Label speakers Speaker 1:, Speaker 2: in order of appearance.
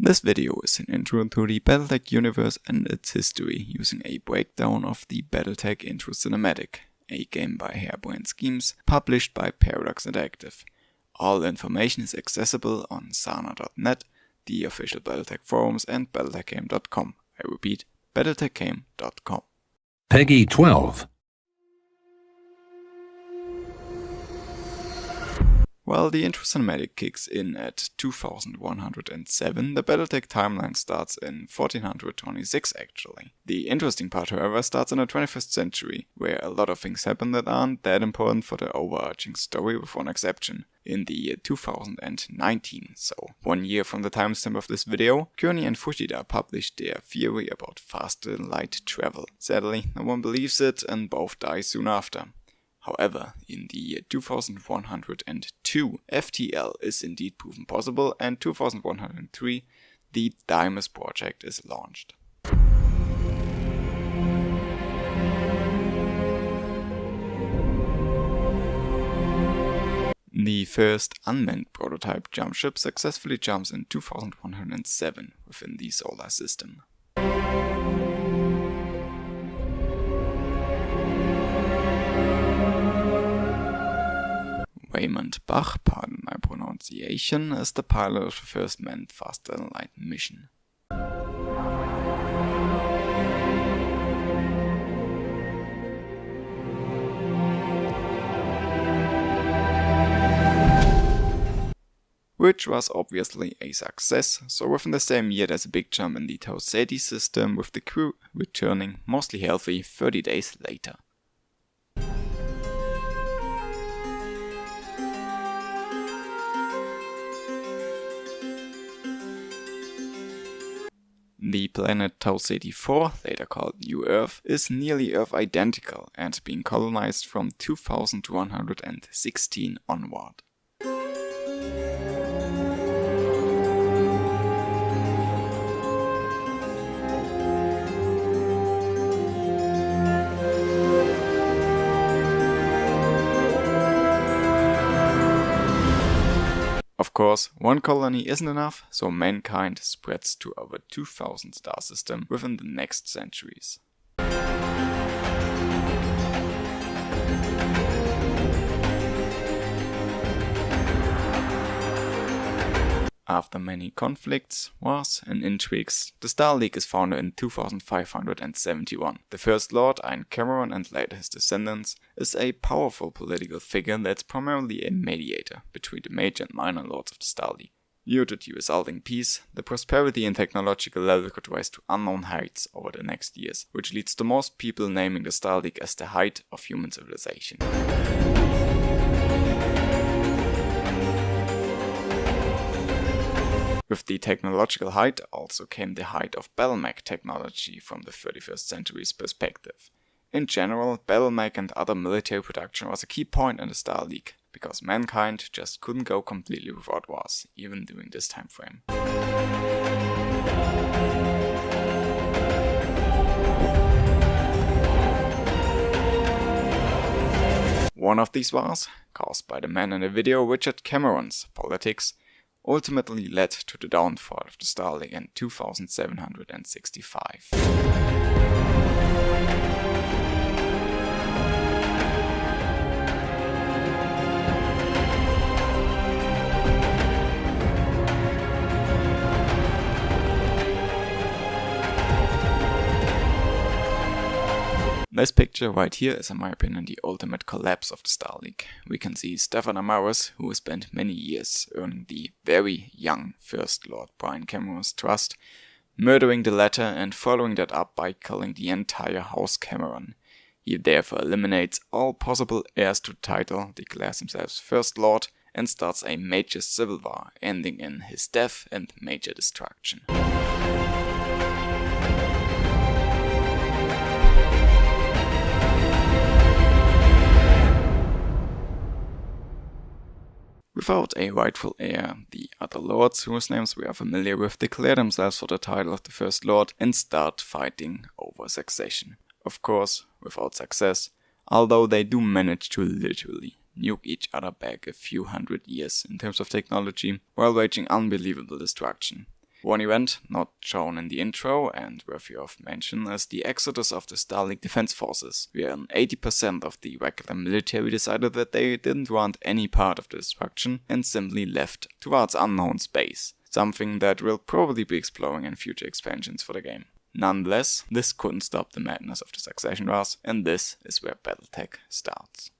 Speaker 1: This video is an intro to the Battletech universe and its history, using a breakdown of the Battletech intro cinematic, a game by Harebrained Schemes, published by Paradox Ineractive. All information is accessible on sana.net, the official Battletech forums, and battletechgame.com. I repeat, battletechgame.com.
Speaker 2: Peggy 12.
Speaker 1: While the intro cinematic kicks in at 2107, the Battletech timeline starts in 1426 actually. The interesting part, however, starts in the 21st century, where a lot of things happen that aren't that important for the overarching story, with one exception. In the year 2019, so 1 year from the timestamp of this video, Kearney and Fushida published their theory about faster than light travel. Sadly, no one believes it and both die soon after. However, in the year 2102, FTL is indeed proven possible, and 2103, the Dymus project is launched. The first unmanned prototype jump ship successfully jumps in 2107 within the solar system. Raymond Bach, pardon my pronunciation, is the pilot of the first manned faster than light mission. Which was obviously a success, so within the same year there's a big jump in the Tauseti system, with the crew returning mostly healthy 30 days later. The planet Tauseti 4, later called New Earth, is nearly Earth identical and being colonized from 2116 onward. Of course, one colony isn't enough, so mankind spreads to over 2000 star systems within the next centuries. After many conflicts, wars and intrigues, the Star League is founded in 2571. The First Lord, Ein Cameron, and later his descendants, is a powerful political figure that's primarily a mediator between the major and minor lords of the Star League. Due to the resulting peace, the prosperity and technological level could rise to unknown heights over the next years, which leads to most people naming the Star League as the height of human civilization. With the technological height also came the height of battlemech technology from the 31st century's perspective. In general, battlemech and other military production was a key point in the Star League, because mankind just couldn't go completely without wars, even during this time frame. One of these wars, caused by the man in the video Richard Cameron's politics, ultimately led to the downfall of the Star League in 2765. This picture right here is, in my opinion, the ultimate collapse of the Star League. We can see Stefan Amaris, who spent many years earning the very young First Lord Brian Cameron's trust, murdering the latter and following that up by killing the entire House Cameron. He therefore eliminates all possible heirs to the title, declares himself First Lord, and starts a major civil war, ending in his death and major destruction. Without a rightful heir, the other lords, whose names we are familiar with, declare themselves for the title of the First Lord and start fighting over succession. Of course, without success, although they do manage to literally nuke each other back a few hundred years in terms of technology, while waging unbelievable destruction. One event, not shown in the intro and worthy of mention, is the exodus of the Star League Defense Forces, where 80% of the regular military decided that they didn't want any part of the destruction and simply left towards unknown space, something that we'll probably be exploring in future expansions for the game. Nonetheless, this couldn't stop the madness of the Succession Wars, and this is where Battletech starts.